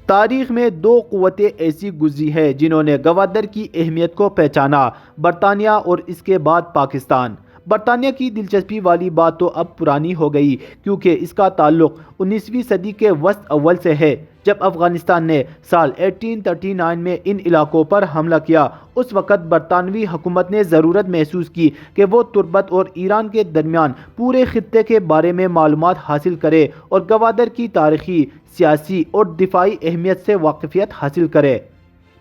تاریخ میں دو قوتیں ایسی گزری ہیں جنہوں نے گوادر کی اہمیت کو پہچانا، برطانیہ اور اس کے بعد پاکستان۔ برطانیہ کی دلچسپی والی بات تو اب پرانی ہو گئی، کیونکہ اس کا تعلق 19ویں صدی کے وسط اول سے ہے، جب افغانستان نے سال 1839 میں ان علاقوں پر حملہ کیا۔ اس وقت برطانوی حکومت نے ضرورت محسوس کی کہ وہ تربت اور ایران کے درمیان پورے خطے کے بارے میں معلومات حاصل کرے اور گوادر کی تاریخی، سیاسی اور دفاعی اہمیت سے واقفیت حاصل کرے۔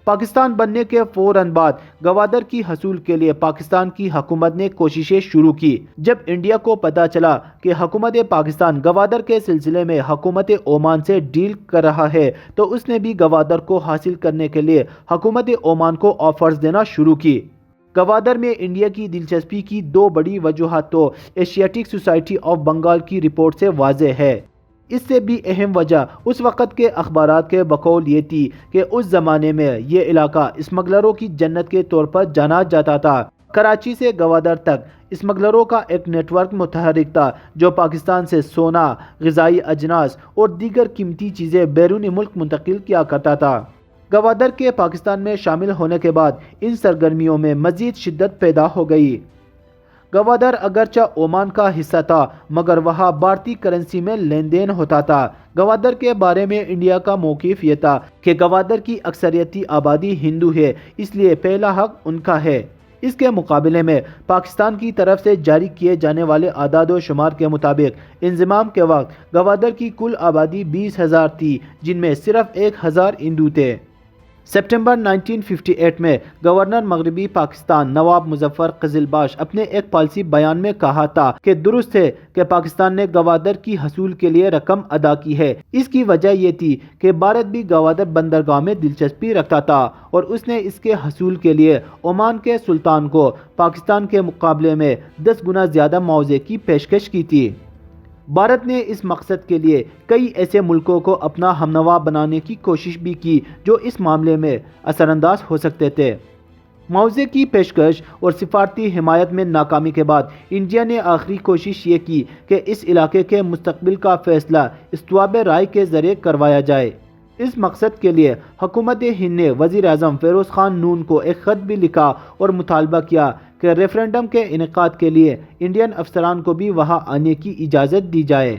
پاکستان بننے کے فوراً بعد گوادر کی حصول کے لیے پاکستان کی حکومت نے کوششیں شروع کی۔ جب انڈیا کو پتہ چلا کہ حکومت پاکستان گوادر کے سلسلے میں حکومت عمان سے ڈیل کر رہا ہے، تو اس نے بھی گوادر کو حاصل کرنے کے لیے حکومت عمان کو آفرز دینا شروع کی۔ گوادر میں انڈیا کی دلچسپی کی دو بڑی وجوہات تو ایشیاٹک سوسائٹی آف بنگال کی رپورٹ سے واضح ہے۔ اس سے بھی اہم وجہ اس وقت کے اخبارات کے بقول یہ تھی کہ اس زمانے میں یہ علاقہ اسمگلروں کی جنت کے طور پر جانا جاتا تھا۔ کراچی سے گوادر تک اسمگلروں کا ایک نیٹ ورک متحرک تھا جو پاکستان سے سونا، غذائی اجناس اور دیگر قیمتی چیزیں بیرون ملک منتقل کیا کرتا تھا۔ گوادر کے پاکستان میں شامل ہونے کے بعد ان سرگرمیوں میں مزید شدت پیدا ہو گئی۔ گوادر اگرچہ عمان کا حصہ تھا، مگر وہاں بھارتی کرنسی میں لین دین ہوتا تھا۔ گوادر کے بارے میں انڈیا کا موقف یہ تھا کہ گوادر کی اکثریتی آبادی ہندو ہے، اس لیے پہلا حق ان کا ہے۔ اس کے مقابلے میں پاکستان کی طرف سے جاری کیے جانے والے اعداد و شمار کے مطابق انضمام کے وقت گوادر کی کل آبادی 20,000 تھی، جن میں صرف 1,000 ہندو تھے۔ ستمبر 1958 میں گورنر مغربی پاکستان نواب مظفر قزلباش اپنے ایک پالیسی بیان میں کہا تھا کہ درست ہے کہ پاکستان نے گوادر کی حصول کے لیے رقم ادا کی ہے۔ اس کی وجہ یہ تھی کہ بھارت بھی گوادر بندرگاہ میں دلچسپی رکھتا تھا اور اس نے اس کے حصول کے لیے عمان کے سلطان کو پاکستان کے مقابلے میں 10 گنا زیادہ معاوضے کی پیشکش کی تھی۔ بھارت نے اس مقصد کے لیے کئی ایسے ملکوں کو اپنا ہمنوا بنانے کی کوشش بھی کی جو اس معاملے میں اثر انداز ہو سکتے تھے۔ معاوضے کی پیشکش اور سفارتی حمایت میں ناکامی کے بعد انڈیا نے آخری کوشش یہ کی کہ اس علاقے کے مستقبل کا فیصلہ استواب رائے کے ذریعے کروایا جائے۔ اس مقصد کے لیے حکومت ہند نے وزیر اعظم فیروز خان نون کو ایک خط بھی لکھا اور مطالبہ کیا کہ ریفرنڈم کے انعقاد کے لیے انڈین افسران کو بھی وہاں آنے کی اجازت دی جائے۔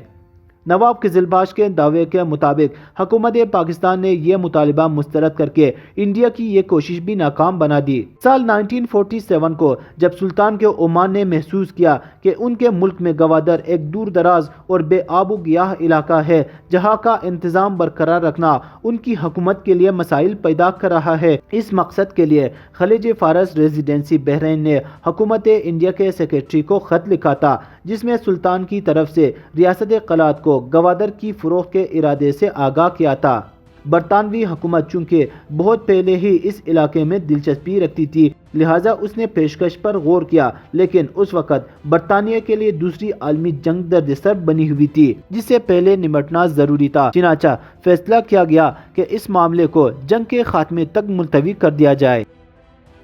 نواب قزلباش کے دعوے کے مطابق حکومت پاکستان نے یہ مطالبہ مسترد کر کے انڈیا کی یہ کوشش بھی ناکام بنا دی۔ سال 1947 کو جب سلطان کے عمان نے محسوس کیا کہ ان کے ملک میں گوادر ایک دور دراز اور بے آب و گیاہ علاقہ ہے جہاں کا انتظام برقرار رکھنا ان کی حکومت کے لیے مسائل پیدا کر رہا ہے، اس مقصد کے لیے خلیج فارس ریزیڈنسی بحرین نے حکومت انڈیا کے سیکریٹری کو خط لکھا تھا، جس میں سلطان کی طرف سے ریاست قلات کو گوادر کی فروخت کے ارادے سے آگاہ کیا تھا۔ برطانوی حکومت چونکہ بہت پہلے ہی اس علاقے میں دلچسپی رکھتی تھی، لہٰذا اس نے پیشکش پر غور کیا، لیکن اس وقت برطانیہ کے لیے دوسری عالمی جنگ درد سر بنی ہوئی تھی جس سے پہلے نمٹنا ضروری تھا۔ چنانچہ فیصلہ کیا گیا کہ اس معاملے کو جنگ کے خاتمے تک ملتوی کر دیا جائے۔